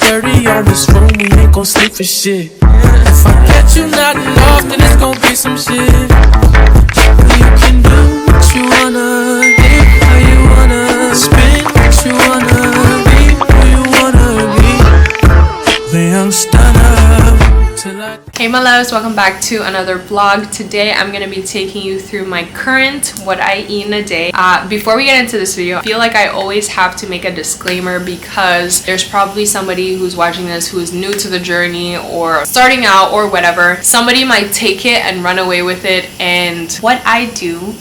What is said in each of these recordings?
30 on this room, we ain't gon' sleep for shit. If I catch you nodding off, then it's gon' be some shit. You can do what you wanna, live how you wanna, spin what you wanna, be who you wanna be. The young stunner. Hey my loves, welcome back to another vlog. Today I'm gonna be taking you through my current what I eat in a day. Before we get into this video, I feel like I always have to make a disclaimer because there's probably somebody who's watching this who is new to the journey or starting out or whatever. Somebody might take it and run away with it, and what I do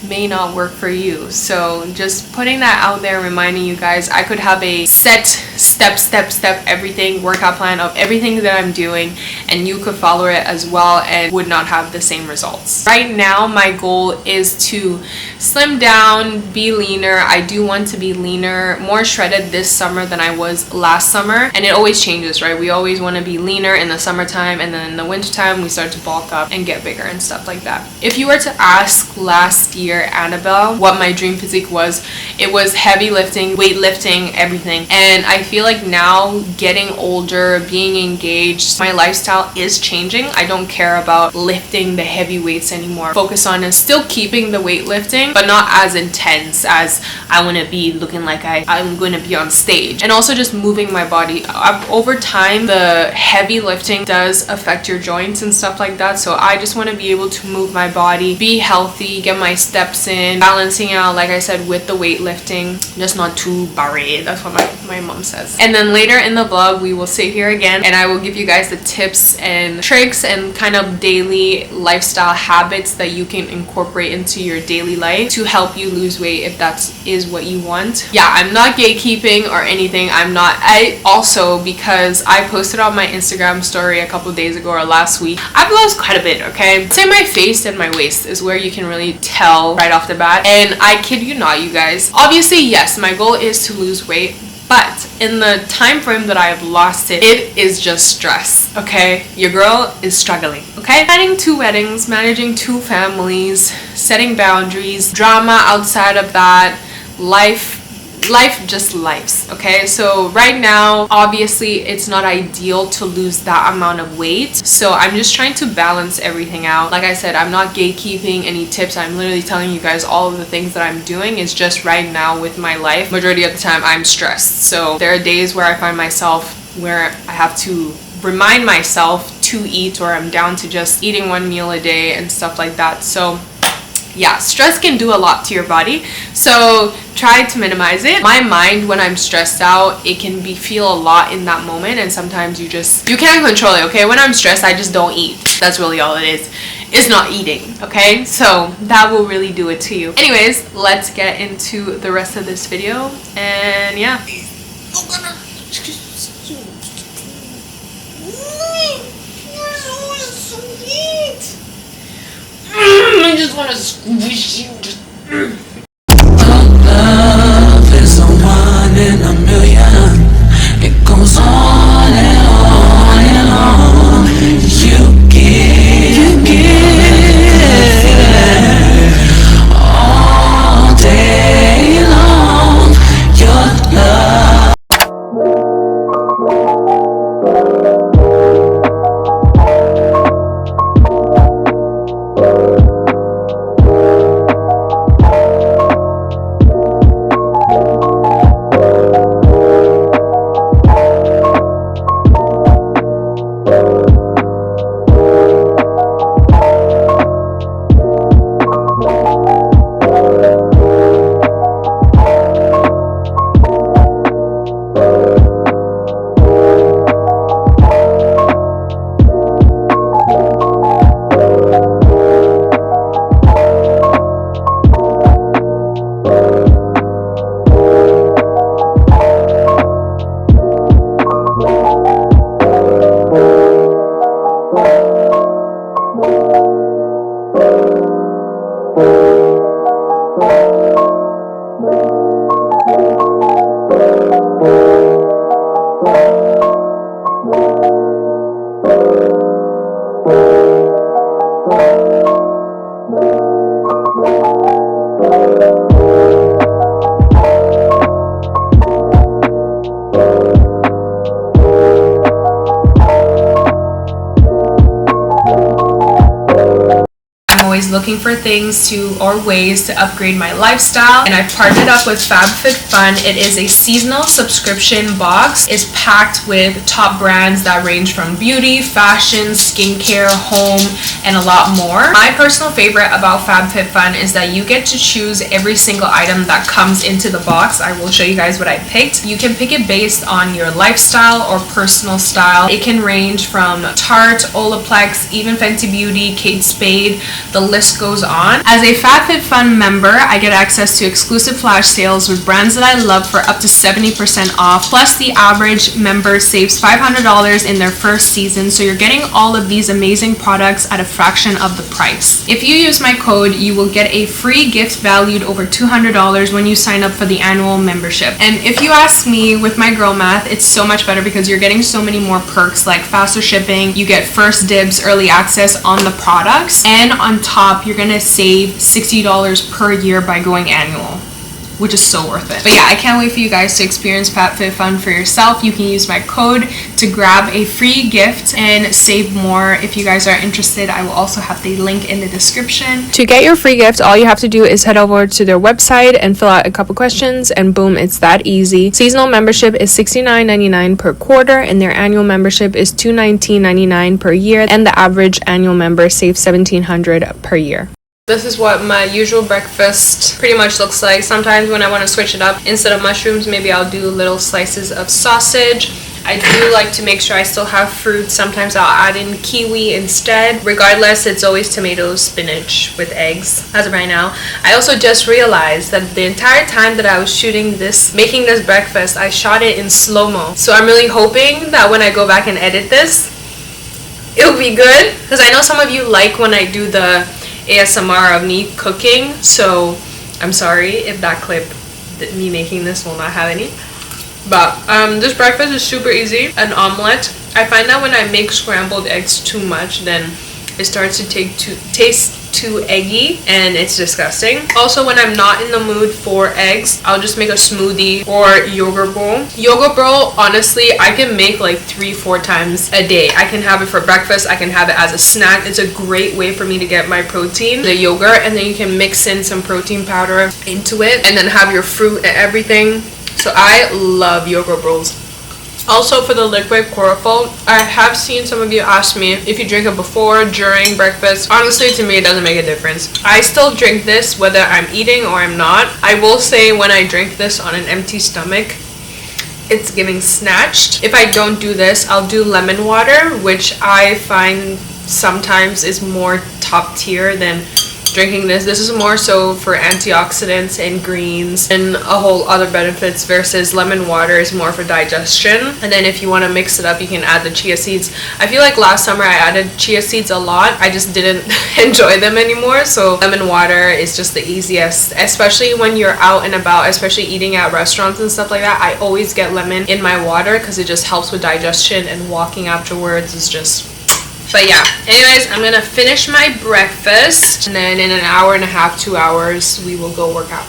may not work for you. So just putting that out there, reminding you guys I could have a set step everything workout plan of everything that I'm doing, and you could follow it as well and would not have the same results. Right now my goal is to slim down, be leaner. I do want to be leaner, more shredded this summer than I was last summer, and it always changes, right? We always want to be leaner in the summertime, and then in the wintertime we start to bulk up and get bigger and stuff like that. If you were to ask last year Annabelle what my dream physique was, it was heavy lifting, weightlifting, everything. And I feel like now, getting older, being engaged, my lifestyle is changing. I don't care about lifting the heavy weights anymore. Focus on is still keeping the weightlifting, but not as intense as I want to be looking like I'm going to be on stage. And also just moving my body. Over time, the heavy lifting does affect your joints and stuff like that. So I just want to be able to move my body, be healthy, get my steps in, balancing out, like I said, with the weightlifting, just not too barre. That's what my mom says. And then later in the vlog we will sit here again and I will give you guys the tips and tricks and kind of daily lifestyle habits that you can incorporate into your daily life to help you lose weight if that is what you want. Yeah, I'm not gatekeeping or anything. I also, because I posted on my Instagram story a couple days ago or last week, I've lost quite a bit, okay? Say my face and my waist is where you can really tell right off the bat, and I kid you not, you guys. Obviously, yes, my goal is to lose weight, but in the time frame that I have lost it, it is just stress, okay? Your girl is struggling, okay? Planning 2 weddings, managing 2 families, setting boundaries, drama outside of that, life just lives, okay? So right now, obviously, it's not ideal to lose that amount of weight. So I'm just trying to balance everything out. Like I said, I'm not gatekeeping any tips. I'm literally telling you guys all of the things that I'm doing. Is just right now with my life, majority of the time I'm stressed. So there are days where I find myself where I have to remind myself to eat, or I'm down to just eating 1 meal a day and stuff like that. So yeah, stress can do a lot to your body, so try to minimize it. My mind, when I'm stressed out, it can feel a lot in that moment, and sometimes you can't control it, okay? When I'm stressed, I just don't eat. That's really all it is. It's not eating, okay? So that will really do it to you. Anyways, let's get into the rest of this video, and yeah. I just want to squish you. Love is a 1 in a million. It goes on and on and on. You give all day long. Your love. always looking for things or ways to upgrade my lifestyle, and I've partnered up with FabFitFun. It is a seasonal subscription box. It's packed with top brands that range from beauty, fashion, skincare, home, and a lot more. My personal favorite about FabFitFun is that you get to choose every single item that comes into the box. I will show you guys what I picked. You can pick it based on your lifestyle or personal style. It can range from Tarte, Olaplex, even Fenty Beauty, Kate Spade, the list goes on. As a FabFitFun member, I get access to exclusive flash sales with brands that I love for up to 70% off. Plus, the average member saves $500 in their first season, so you're getting all of these amazing products at a fraction of the price. If you use my code, you will get a free gift valued over $200 when you sign up for the annual membership. And if you ask me, with my girl math, it's so much better because you're getting so many more perks like faster shipping, you get first dibs, early access on the products, and on top, you're gonna save $60 per year by going annual, which is so worth it. But yeah, I can't wait for you guys to experience FabFitFun for yourself. You can use my code to grab a free gift and save more. If you guys are interested, I will also have the link in the description. To get your free gift, all you have to do is head over to their website and fill out a couple questions, and boom, it's that easy. Seasonal membership is $69.99 per quarter, and their annual membership is $219.99 per year, and the average annual member saves $1,700 per year. This is what my usual breakfast pretty much looks like. Sometimes when I want to switch it up, instead of mushrooms, maybe I'll do little slices of sausage. I do like to make sure I still have fruit. Sometimes I'll add in kiwi instead. Regardless, it's always tomatoes, spinach with eggs as of right now. I also just realized that the entire time that I was making this breakfast, I shot it in slow-mo. So I'm really hoping that when I go back and edit this, it'll be good. Because I know some of you like when I do the ASMR of me cooking, so I'm sorry if that clip, me making this, will not have any. But this breakfast is super easy. An omelet. I find that when I make scrambled eggs too much, then it starts to taste too eggy, and it's disgusting. Also, when I'm not in the mood for eggs, I'll just make a smoothie or yogurt bowl. Yogurt bowl, honestly, I can make like 3-4 times a day. I can have it for breakfast, I can have it as a snack. It's a great way for me to get my protein, the yogurt, and then you can mix in some protein powder into it and then have your fruit and everything. So I love yogurt bowls. Also, for the liquid chlorophyll, I have seen some of you ask me if you drink it before, during breakfast. Honestly, to me, it doesn't make a difference. I still drink this whether I'm eating or I'm not. I will say when I drink this on an empty stomach, it's giving snatched. If I don't do this, I'll do lemon water, which I find sometimes is more top tier than drinking this. This is more so for antioxidants and greens and a whole other benefits, versus lemon water is more for digestion. And then if you want to mix it up, you can add the chia seeds. I feel like last summer I added chia seeds a lot. I just didn't enjoy them anymore, so lemon water is just the easiest, especially when you're out and about, especially eating at restaurants and stuff like that. I always get lemon in my water because it just helps with digestion, and walking afterwards is just... But yeah, anyways, I'm gonna finish my breakfast, and then in an hour and a half, 2 hours, we will go work out.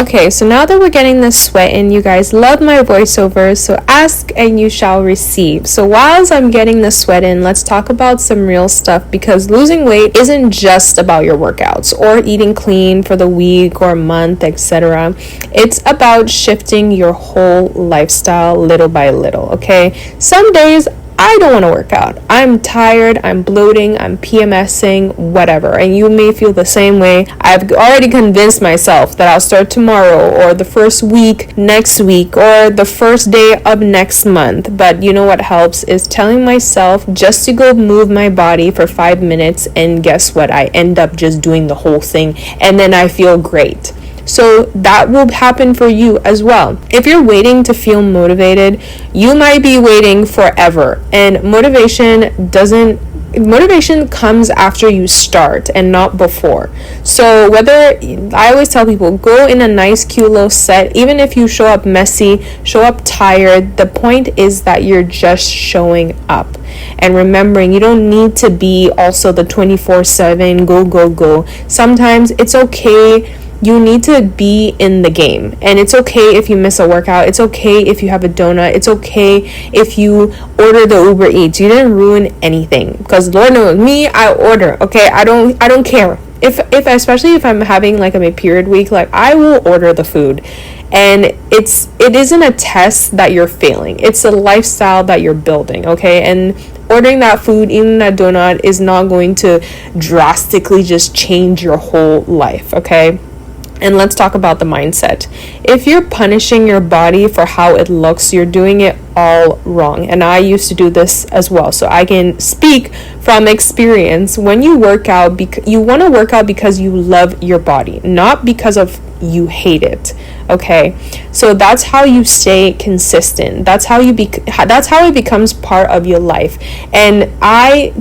Okay, so now that we're getting this sweat in, you guys love my voiceovers, so ask and you shall receive. So whilst I'm getting the sweat in, let's talk about some real stuff, because losing weight isn't just about your workouts or eating clean for the week or month, etc. It's about shifting your whole lifestyle little by little, okay? Some days I don't want to work out. I'm tired, I'm bloating, I'm PMSing, whatever. And you may feel the same way. I've already convinced myself that I'll start tomorrow or the first week next week or the first day of next month. But you know what helps is telling myself just to go move my body for 5 minutes, and guess what? I end up just doing the whole thing, and then I feel great. So that will happen for you as well. If you're waiting to feel motivated, you might be waiting forever. And motivation comes after you start and not before. So I always tell people, go in a nice cute little set. Even if you show up messy, show up tired, the point is that you're just showing up. And remembering, you don't need to be also the 24/7 go. Sometimes it's okay you need to be in the game. And it's okay if you miss a workout. It's okay if you have a donut. It's okay if you order the Uber Eats. You didn't ruin anything, because Lord knows me, I order. Okay, I don't care. If especially if I'm having like my period week, like I will order the food. And it isn't a test that you're failing. It's a lifestyle that you're building, okay? And ordering that food, eating that donut is not going to drastically just change your whole life, okay? And let's talk about the mindset. If you're punishing your body for how it looks, you're doing it all wrong. And I used to do this as well, so I can speak from experience. When you work out, you want to work out because you love your body, not because of you hate it. Okay, so that's how you stay consistent. That's how it becomes part of your life. And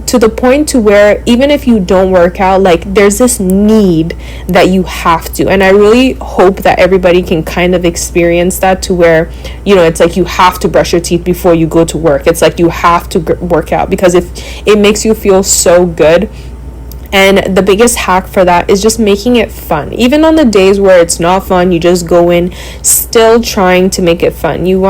to the point to where even if you don't work out, like there's this need that you have to. And I really hope that everybody can kind of experience that, to where, you know, it's like you have to brush your teeth before you go to work. It's like you have to work out because if it makes you feel so good. And the biggest hack for that is just making it fun. Even on the days where it's not fun, you just go in still trying to make it fun. You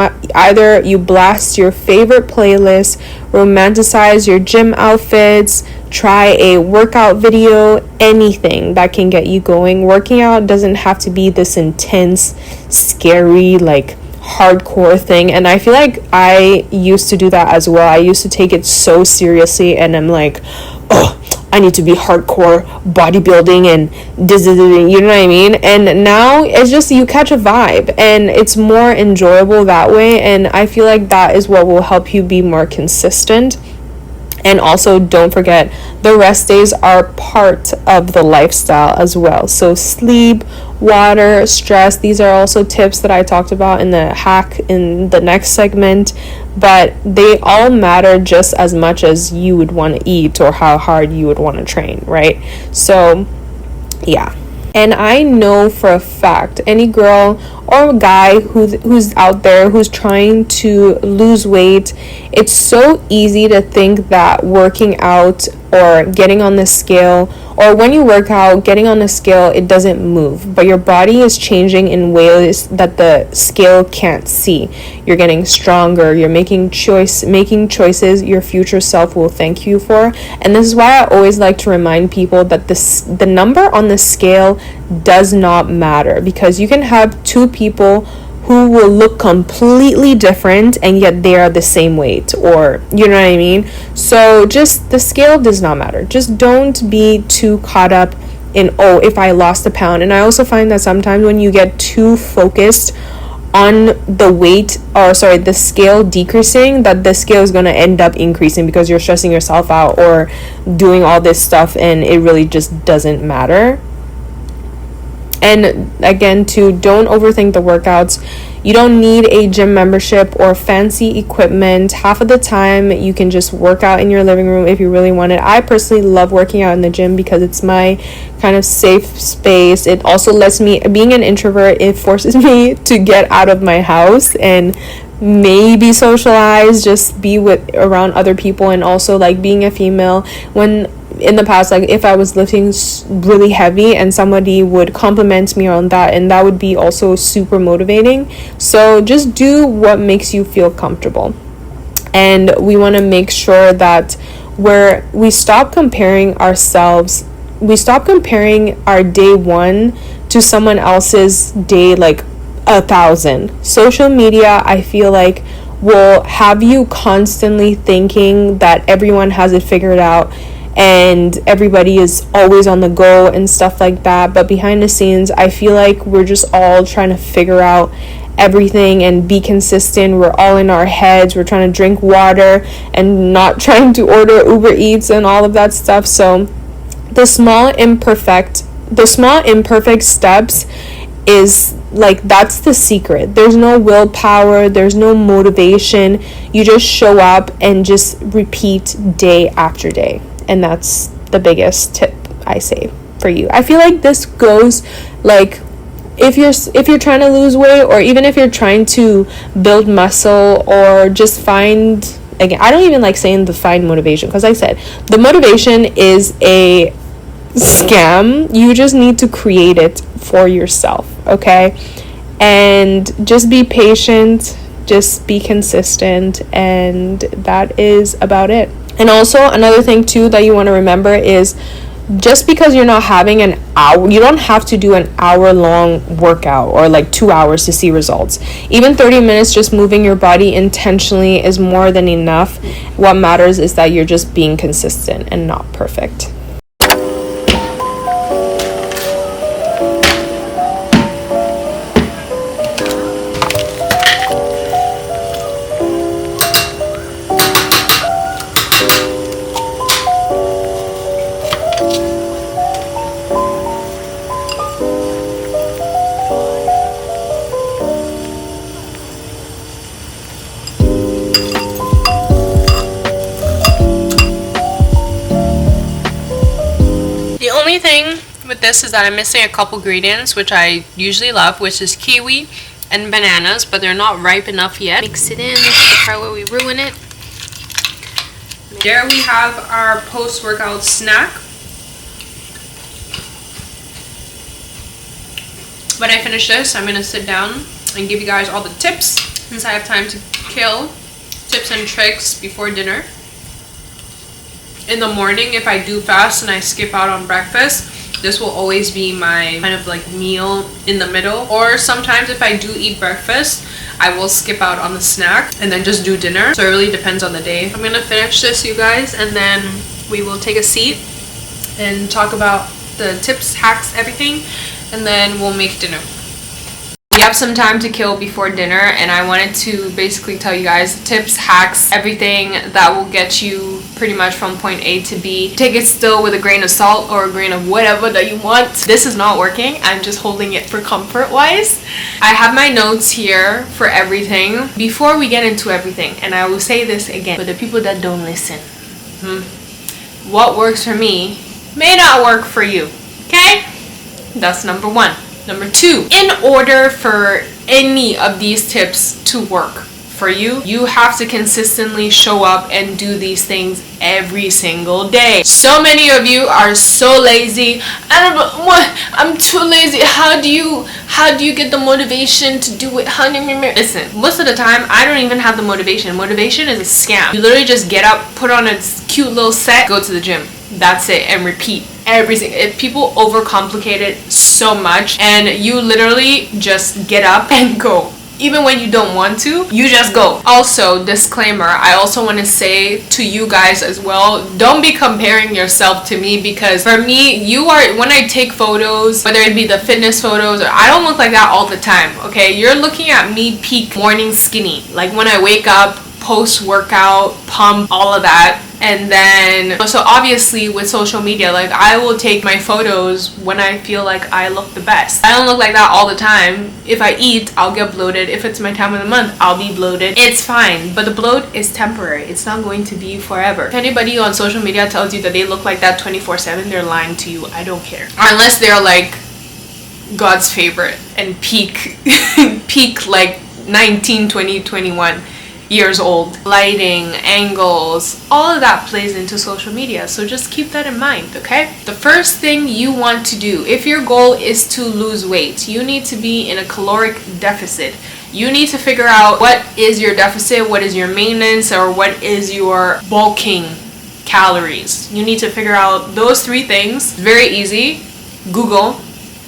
blast your favorite playlist, romanticize your gym outfits, try a workout video, anything that can get you going. Working out doesn't have to be this intense, scary, like hardcore thing. And I feel like I used to do that as well. I used to take it so seriously, and I'm like, oh, I need to be hardcore bodybuilding and you know what I mean? And now it's just you catch a vibe, and it's more enjoyable that way. And I feel like that is what will help you be more consistent. And also, don't forget, the rest days are part of the lifestyle as well. So sleep, water, stress, these are also tips that I talked about in the hack in the next segment. But they all matter just as much as you would want to eat or how hard you would want to train, right? So, yeah. And I know for a fact, any girl or guy who's out there who's trying to lose weight, it's so easy to think that working out or getting on the scale, or when you work out, getting on the scale, it doesn't move. But your body is changing in ways that the scale can't see. You're getting stronger. You're making choices your future self will thank you for. And this is why I always like to remind people that the number on the scale does not matter, because you can have two people who will look completely different and yet they are the same weight, or you know what I mean? So just the scale does not matter. Just don't be too caught up in, oh, if I lost a pound. And I also find that sometimes when you get too focused on the scale decreasing, that the scale is going to end up increasing because you're stressing yourself out or doing all this stuff, and it really just doesn't matter. And again, don't overthink the workouts. You don't need a gym membership or fancy equipment. Half of the time, you can just work out in your living room if you really want it. I personally love working out in the gym because it's my kind of safe space. It also lets me, being an introvert, it forces me to get out of my house and maybe socialize, just be around other people. And also, like, being a female, when in the past, like if I was lifting really heavy and somebody would compliment me on that, and that would be also super motivating. So just do what makes you feel comfortable. And we want to make sure that we stop comparing ourselves, we stop comparing our day one to someone else's day like 1,000. Social media, I feel like, will have you constantly thinking that everyone has it figured out and everybody is always on the go and stuff like that. But behind the scenes, I feel like we're just all trying to figure out everything and be consistent. We're all in our heads. We're trying to drink water and not trying to order Uber Eats and all of that stuff. So the small imperfect steps is like, that's the secret. There's no willpower, there's no motivation. You just show up and just repeat day after day. And that's the biggest tip I say for you. I feel like this goes, like, if you're trying to lose weight, or even if you're trying to build muscle, or just find, again, I don't even like saying find motivation, because I said the motivation is scam. You just need to create it for yourself, okay? And just be patient, just be consistent, and that is about it. And also another thing too that you want to remember is, just because you're not having an hour, you don't have to do an hour-long workout or like 2 hours to see results. Even 30 minutes just moving your body intentionally is more than enough. What matters is that you're just being consistent and not perfect. The only thing with this is that I'm missing a couple ingredients, which I usually love, which is kiwi and bananas, but they're not ripe enough yet. Mix it in. This is the part where we ruin it. There we have our post-workout snack. When I finish this, I'm gonna sit down and give you guys all the tips, since I have time to kill. Tips and tricks before dinner. In the morning, if I do fast and I skip out on breakfast, this will always be my kind of like meal in the middle. Or sometimes if I do eat breakfast, I will skip out on the snack and then just do dinner. So it really depends on the day. I'm gonna finish this, you guys, and then we will take a seat and talk about the tips, hacks, everything, and then we'll make dinner. We have some time to kill before dinner, and I wanted to basically tell you guys tips, hacks, everything that will get you pretty much from point A to B. Take it still with a grain of salt or a grain of whatever that you want. This is not working. I'm just holding it for comfort wise. I have my notes here for everything. Before we get into everything, and I will say this again for the people that don't listen, what works for me may not work for you, okay? That's number one. Number two, in order for any of these tips to work for you, you have to consistently show up and do these things every single day. So many of you are so lazy. I'm too lazy. How do you get the motivation to do it? Listen, most of the time I don't even have the motivation. Motivation is a scam. You literally just get up, put on a cute little set, go to the gym. That's it, and repeat everything. People overcomplicate it so much, and you literally just get up and go. Even when you don't want to, you just go. Also, disclaimer, I also want to say to you guys as well, don't be comparing yourself to me, because for me, when I take photos, whether it be the fitness photos, or I don't look like that all the time, okay? You're looking at me peak morning skinny, like when I wake up, post-workout, pump, all of that. And then, so obviously with social media, like I will take my photos when I feel like I look the best. I don't look like that all the time. If I eat, I'll get bloated. If it's my time of the month, I'll be bloated. It's fine, but the bloat is temporary. It's not going to be forever. If anybody on social media tells you that they look like that 24/7, they're lying to you. I don't care. Unless they're like God's favorite and peak like 19, 20, 21 years old. Lighting, angles, all of that plays into social media, so just keep that in mind, okay? The first thing you want to do, if your goal is to lose weight, you need to be in a caloric deficit. You need to figure out what is your deficit, what is your maintenance, or what is your bulking calories. You need to figure out those three things. Very easy. Google.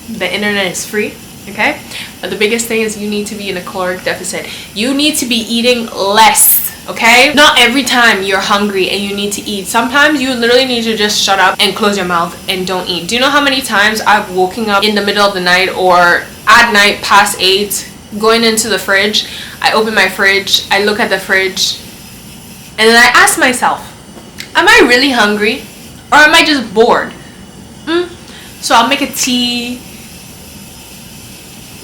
The internet is free. Okay, but the biggest thing is you need to be in a caloric deficit. You need to be eating less, okay? Not every time you're hungry and you need to eat. Sometimes you literally need to just shut up and close your mouth and don't eat. Do you know how many times I've woken up in the middle of the night or at night past 8, going into the fridge, I open my fridge, I look at the fridge, and then I ask myself, am I really hungry or am I just bored? So I'll make a tea,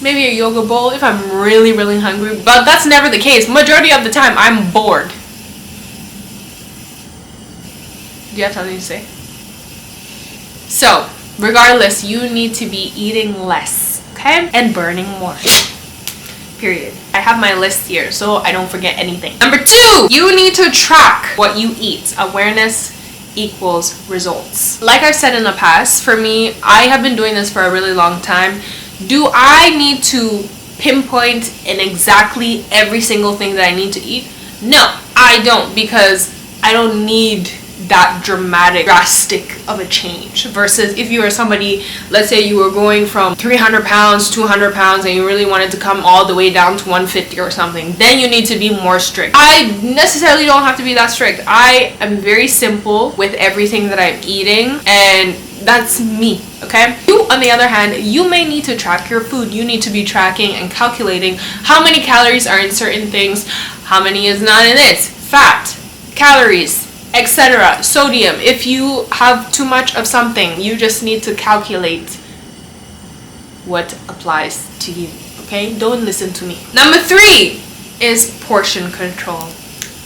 maybe a yoga bowl if I'm really, really hungry, but that's never the case. Majority of the time, I'm bored. Do you have something to say? So, regardless, you need to be eating less, okay? And burning more. Period. I have my list here, so I don't forget anything. Number 2, you need to track what you eat. Awareness equals results. Like I said in the past, for me, I have been doing this for a really long time. Do I need to pinpoint in exactly every single thing that I need to eat? No, I don't, because I don't need that drastic of a change. Versus if you are somebody, let's say you were going from 300 pounds, 200 pounds, and you really wanted to come all the way down to 150 or something, then you need to be more strict. I necessarily don't have to be that strict. I am very simple with everything that I'm eating, and that's me, okay? You, on the other hand, you may need to track your food. You need to be tracking and calculating how many calories are in certain things, how many is not in this, fat, calories, etc., sodium. If you have too much of something, you just need to calculate what applies to you, okay? Don't listen to me. Number 3 is portion control.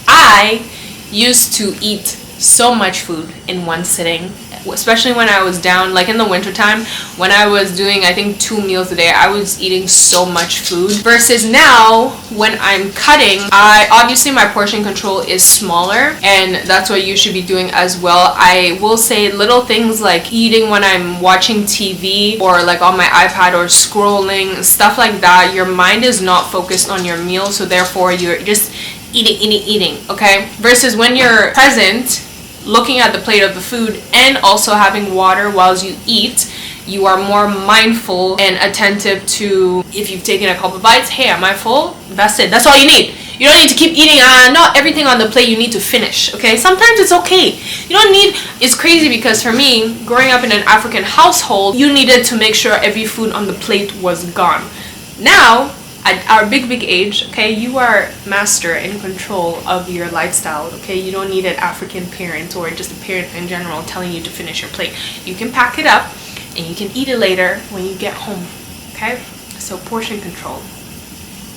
I used to eat so much food in one sitting, especially when I was down, like in the winter time, when I was doing, I think, 2 meals a day. I was eating so much food. Versus now, when I'm cutting, obviously my portion control is smaller, and that's what you should be doing as well. I will say little things like eating when I'm watching TV or like on my iPad or scrolling, stuff like that. Your mind is not focused on your meal, so therefore you're just eating, okay? Versus when you're present, looking at the plate of the food and also having water while you eat, you are more mindful and attentive to, if you've taken a couple bites, hey, am I full? That's it. That's all you need. You don't need to keep eating. Not everything on the plate you need to finish, okay? Sometimes it's okay. You don't need, it's crazy because for me, growing up in an African household, you needed to make sure every food on the plate was gone. Now, at our big age, okay, you are master and control of your lifestyle, okay? You don't need an African parent or just a parent in general telling you to finish your plate. You can pack it up and you can eat it later when you get home, okay? So portion control.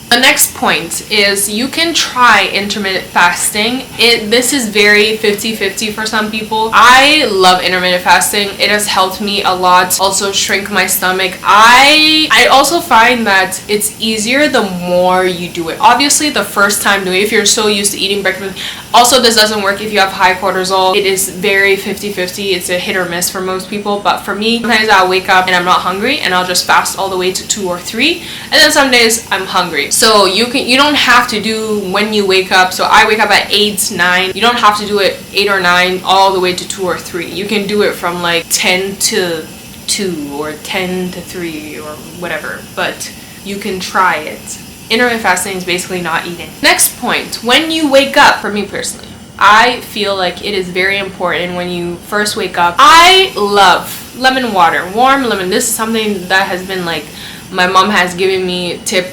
The next point is you can try intermittent fasting. This is very 50-50 for some people. I love intermittent fasting. It has helped me a lot. Also shrink my stomach. I also find that it's easier the more you do it. Obviously, the first time doing it, if you're so used to eating breakfast. Also, this doesn't work if you have high cortisol. It is very 50-50. It's a hit or miss for most people. But for me, sometimes I'll wake up and I'm not hungry and I'll just fast all the way to 2 or 3. And then some days I'm hungry. So you don't have to do when you wake up. So I wake up at 8, 9. You don't have to do it 8 or 9 all the way to 2 or 3. You can do it from like 10 to 2 or 10 to 3 or whatever. But you can try it. Intermittent fasting is basically not eating. Next point, when you wake up, for me personally, I feel like it is very important when you first wake up. I love lemon water, warm lemon. This is something that has been like, my mom has given me a tip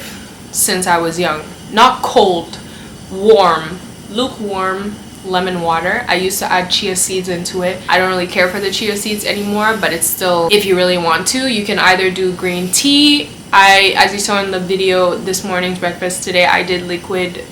since I was young. Not cold, warm, lukewarm lemon water. I used to add chia seeds into it. I don't really care for the chia seeds anymore, but it's still, if you really want to, you can either do green tea. As you saw in the video, this morning's breakfast today, I did liquid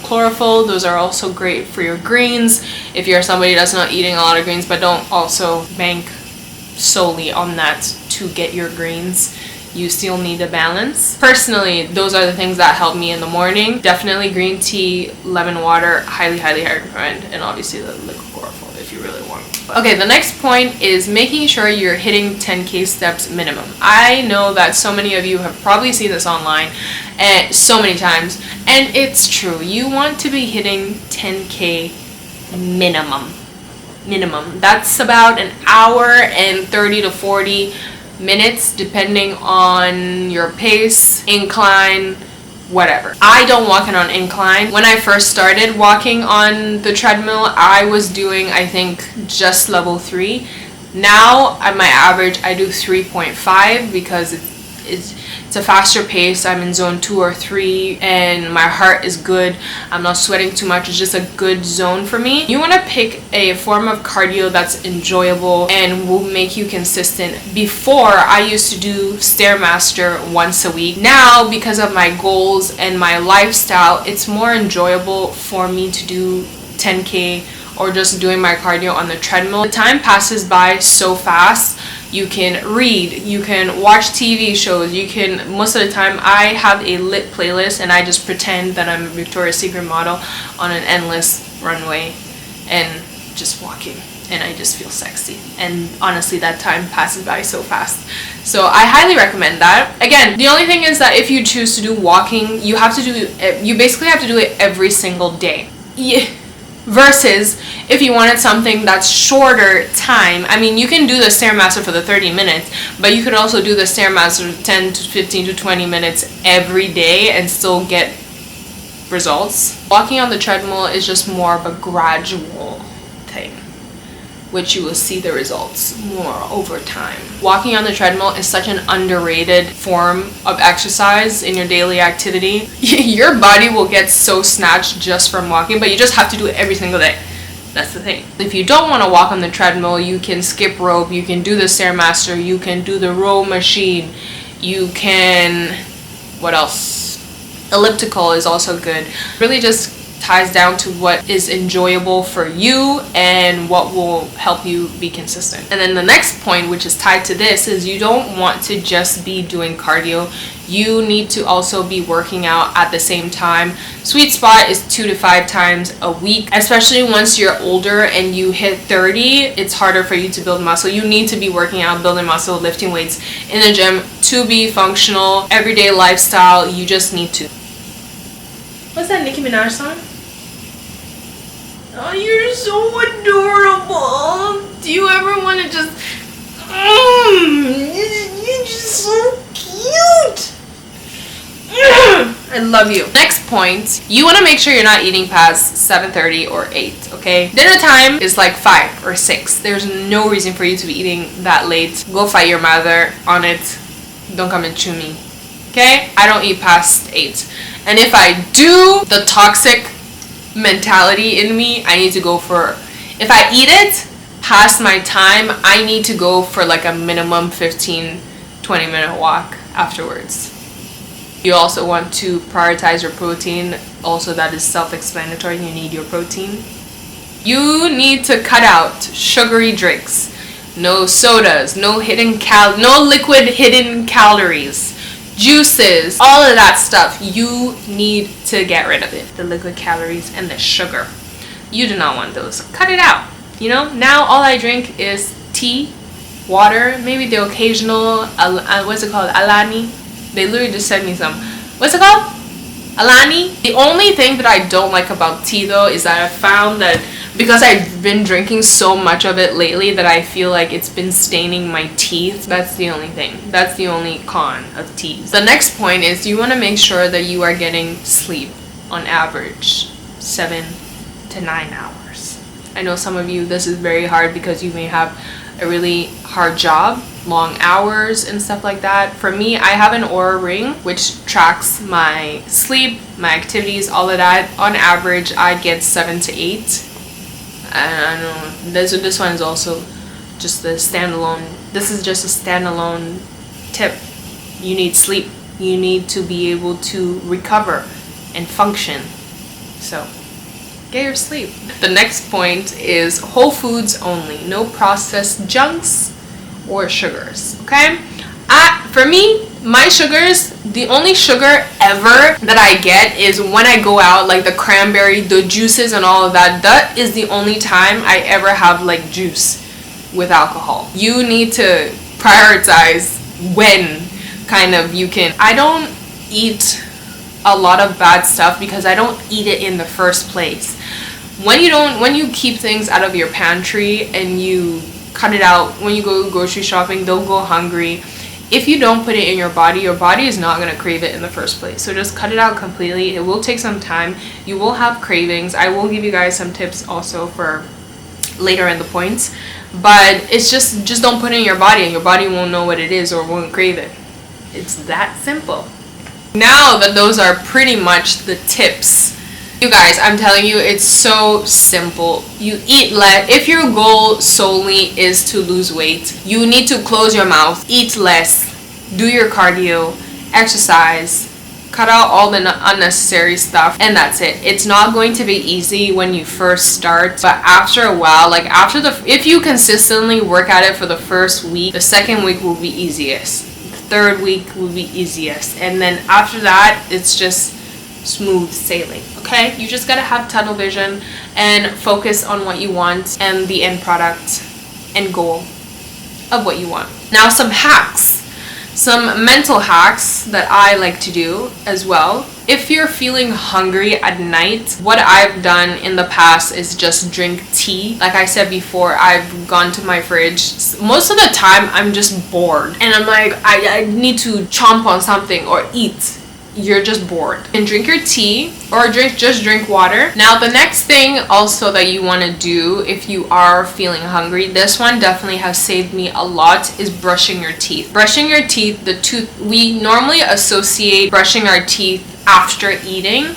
chlorophyll. Those are also great for your greens. If you're somebody that's not eating a lot of greens, but don't also bank solely on that to get your greens, you still need a balance. Personally, those are the things that help me in the morning. Definitely green tea, lemon water, highly recommend, and obviously the liquid chlorophyll if you really want. Okay, the next point is making sure you're hitting 10K steps minimum. I know that so many of you have probably seen this online and so many times, and it's true. You want to be hitting 10K minimum. That's about an hour and 30 to 40 minutes depending on your pace, incline, whatever. I don't walk on incline. When I first started walking on the treadmill, I was doing, I think, just level 3. Now at my average I do 3.5 because it's a faster pace. I'm in zone 2 or 3 and my heart is good. I'm not sweating too much. It's just a good zone for me. You want to pick a form of cardio that's enjoyable and will make you consistent. Before, I used to do Stairmaster once a week. Now, because of my goals and my lifestyle, it's more enjoyable for me to do 10K or just doing my cardio on the treadmill. The time passes by so fast. You can read, you can watch TV shows, you can, most of the time I have a lit playlist and I just pretend that I'm a Victoria's Secret model on an endless runway and just walking and I just feel sexy. And honestly, that time passes by so fast. So I highly recommend that. Again, the only thing is that if you choose to do walking, you basically have to do it every single day. Yeah. Versus if you wanted something that's shorter time, I mean, you can do the Stairmaster for the 30 minutes, but you could also do the Stairmaster 10 to 15 to 20 minutes every day and still get results. Walking on the treadmill is just more of a gradual thing, which you will see the results more over time. Walking on the treadmill is such an underrated form of exercise in your daily activity. Your body will get so snatched just from walking, but you just have to do it every single day. That's the thing. If you don't want to walk on the treadmill, you can skip rope, you can do the Stairmaster, you can do the row machine, you can, what else? Elliptical is also good. Really just ties down to what is enjoyable for you and what will help you be consistent. And then the next point, which is tied to this, is you don't want to just be doing cardio. You need to also be working out at the same time. Sweet spot is 2 to 5 times a week, especially once you're older and you hit 30. It's harder for you to build muscle. You need to be working out, building muscle, lifting weights in the gym to be functional. Everyday lifestyle, you just need to. What's that Nicki Minaj song? Oh, you're so adorable. Do you ever want to just... you're just so cute. I love you. Next point, you want to make sure you're not eating past 7:30 or 8, okay? Dinner time is like 5 or 6. There's no reason for you to be eating that late. Go fight your mother on it. Don't come and chew me, okay? I don't eat past 8. And if I do, the toxic mentality in me, I need to go for, if I eat it past my time, I need to go for like a minimum 15-20 minute walk afterwards. You also want to prioritize your protein. Also, that is self-explanatory. You need your protein. You need to cut out sugary drinks, no sodas, no liquid hidden calories, juices, all of that stuff. You need to get rid of it. The liquid calories and the sugar. You do not want those. Cut it out. You know, now all I drink is tea, water, maybe the occasional, what's it called? Alani. They literally just sent me some. What's it called? Alani. The only thing that I don't like about tea though is that I found that because I've been drinking so much of it lately that I feel like it's been staining my teeth. That's the only thing. That's the only con of teas. The next point is you want to make sure that you are getting sleep on average 7 to 9 hours. I know some of you, this is very hard because you may have a really hard job, long hours and stuff like that. For me, I have an Oura ring which tracks my sleep, my activities, all of that. On average, I get 7 to 8. And I know this one is also just the standalone. This is just a standalone tip. You need sleep. You need to be able to recover and function. So get your sleep. The next point is whole foods only. No processed junks or sugars, okay? For me, my sugars, the only sugar ever that I get is when I go out, like the cranberry, the juices and all of that. That is the only time I ever have like juice with alcohol. You need to prioritize when kind of you can. I don't eat a lot of bad stuff because I don't eat it in the first place. When you keep things out of your pantry and you cut it out, when you go grocery shopping, don't go hungry. If you don't put it in your body is not going to crave it in the first place. So just cut it out completely. It will take some time. You will have cravings. I will give you guys some tips also for later in the points. But it's just don't put it in your body and your body won't know what it is or won't crave it. It's that simple. Now that those are pretty much the tips, you guys, I'm telling you, it's so simple. You eat less. If your goal solely is to lose weight, you need to close your mouth, eat less, do your cardio, exercise, cut out all the unnecessary stuff, and that's it. It's not going to be easy when you first start, but after a while, like if you consistently work at it for the first week, the second week will be easiest, the third week will be easiest, and then after that, it's just smooth sailing, okay? okay? You just gotta have tunnel vision and focus on what you want and the end product and goal of what you want. Now, some hacks. Some mental hacks that I like to do as well. If you're feeling hungry at night, what I've done in the past is just drink tea. Like I said before, I've gone to my fridge. Most of the time, I'm just bored. And I'm like, I need to chomp on something or eat. You're just bored. And drink your tea or just drink water. Now, the next thing also that you want to do if you are feeling hungry, this one definitely has saved me a lot, is brushing your teeth. Brushing your teeth, we normally associate brushing our teeth after eating,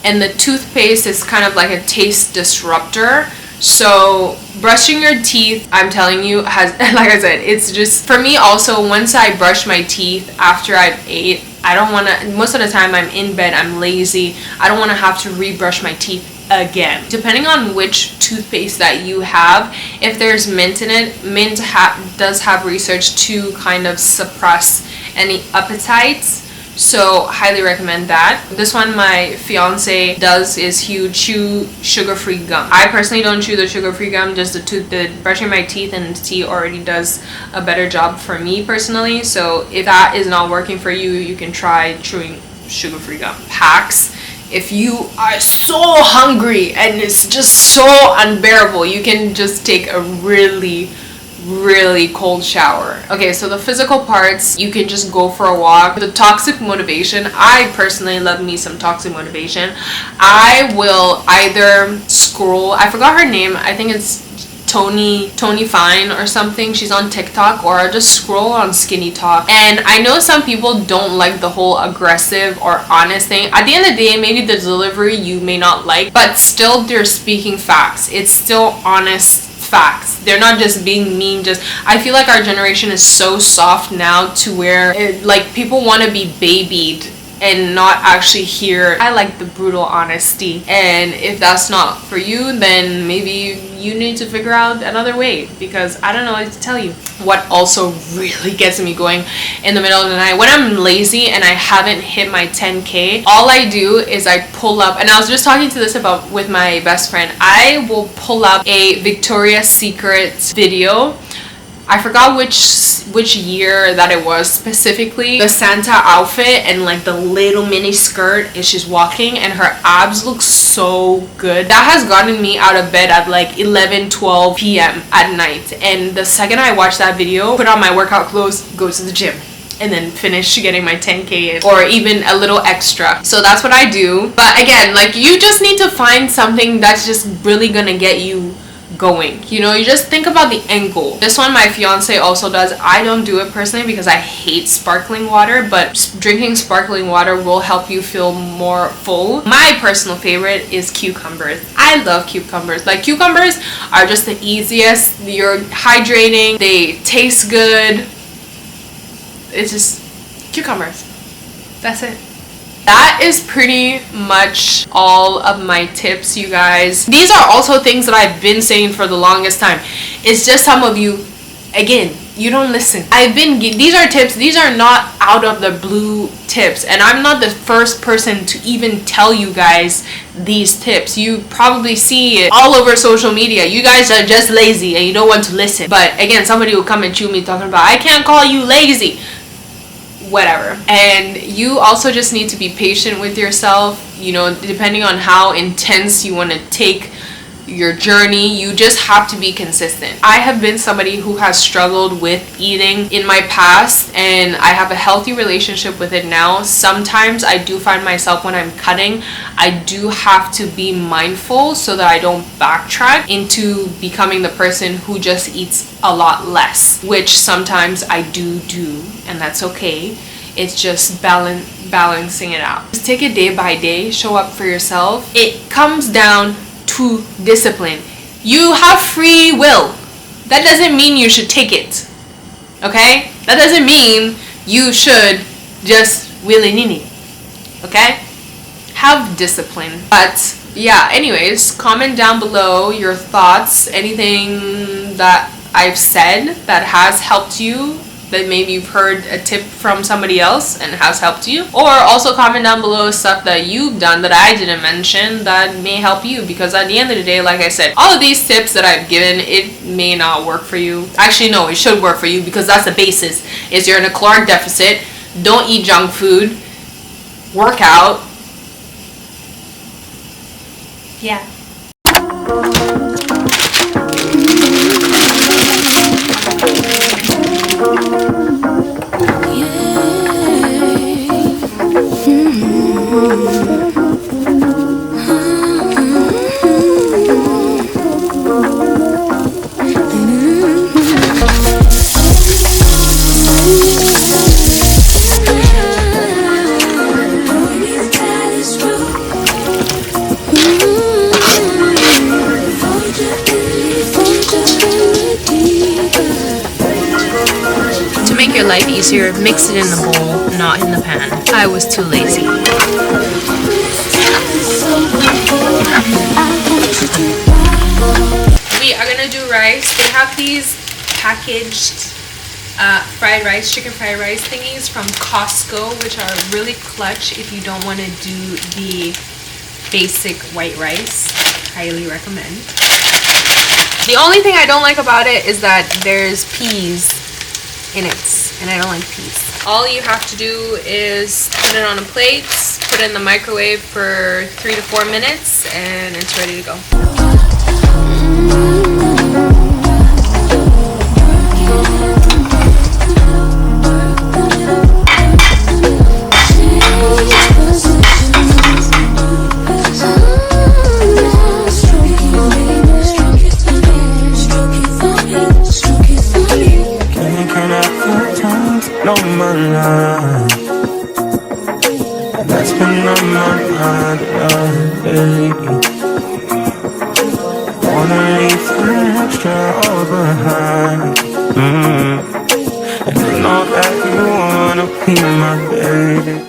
and the toothpaste is kind of like a taste disruptor. So brushing your teeth, I'm telling you, has, like I said, it's just, for me also, once I brush my teeth after I've ate, I don't want to, most of the time I'm in bed, I'm lazy, I don't want to have to rebrush my teeth again. Depending on which toothpaste that you have, if there's mint in it, mint does have research to kind of suppress any appetites. So highly recommend that. This one my fiance does is he chew sugar-free gum. I personally don't chew the sugar-free gum, just the brushing my teeth and tea already does a better job for me personally. So if that is not working for you, you can try chewing sugar-free gum. Hacks. If you are so hungry and it's just so unbearable, you can just take a really cold shower. Okay, so the physical parts, you can just go for a walk. The toxic motivation, I personally love me some toxic motivation. I will either scroll, I forgot her name, I think it's Tony Fine or something. She's on TikTok, or I'll just scroll on Skinny Talk. And I know some people don't like the whole aggressive or honest thing. At the end of the day, maybe the delivery you may not like, but still they're speaking facts. It's still honest facts. They're not just being mean. I feel like our generation is so soft now to where like people want to be babied and not actually hear. I like the brutal honesty, and if that's not for you, then maybe you need to figure out another way, because I don't know what to tell you. What also really gets me going in the middle of the night, when I'm lazy and I haven't hit my 10K, all I do is I pull up, and I was just talking to this about with my best friend, I will pull up a Victoria's Secret video. I forgot which year that it was specifically. The Santa outfit and like the little mini skirt, and she's walking and her abs look so good. That has gotten me out of bed at like 11-12 p.m. at night. And the second I watch that video, put on my workout clothes, go to the gym, and then finish getting my 10K in, or even a little extra. So that's what I do. But again, like, you just need to find something that's just really gonna get you going. You know, you just think about the end goal. This one my fiance also does. I don't do it personally because I hate sparkling water, but drinking sparkling water will help you feel more full. My personal favorite is cucumbers. I love cucumbers. Like, cucumbers are just the easiest. You're hydrating, they taste good. It's just cucumbers. That's it. That is pretty much all of my tips, you guys. These are also things that I've been saying for the longest time. It's just some of you, again, you don't listen. These are tips. These are not out of the blue tips. And I'm not the first person to even tell you guys these tips. You probably see it all over social media. You guys are just lazy and you don't want to listen. But again, somebody will come and chew me talking about, I can't call you lazy. Whatever. And you also just need to be patient with yourself, you know, depending on how intense you want to take your journey. You just have to be consistent. I have been somebody who has struggled with eating in my past, and I have a healthy relationship with it now. Sometimes I do find myself, when I'm cutting, I do have to be mindful so that I don't backtrack into becoming the person who just eats a lot less, which sometimes I do, and that's okay. It's just balancing it out. Just take it day by day, show up for yourself. It comes down to discipline. You have free will. That doesn't mean you should take it. Okay? That doesn't mean you should just willy-nilly. Okay? Have discipline. But yeah, anyways, comment down below your thoughts, anything that I've said that has helped you that maybe you've heard a tip from somebody else and it has helped you. Or also comment down below stuff that you've done that I didn't mention that may help you, because at the end of the day, like I said, all of these tips that I've given, it may not work for you. Actually, no, it should work for you, because that's the basis. Is you're in a caloric deficit, don't eat junk food, work out. Yeah. To make your life easier, mix it in the bowl, not in the pan. I was too lazy. We are gonna do rice. They have these packaged fried rice, chicken fried rice thingies from Costco, which are really clutch if you don't want to do the basic white rice. Highly recommend. The only thing I don't like about it is that there's peas in it, and I don't like peas. All you have to do is put it on a plate, put it in the microwave for 3 to 4 minutes, and it's ready to go. No man, that's been on my mind, baby. Wanna leave the extra all behind, and I know that you wanna be my baby.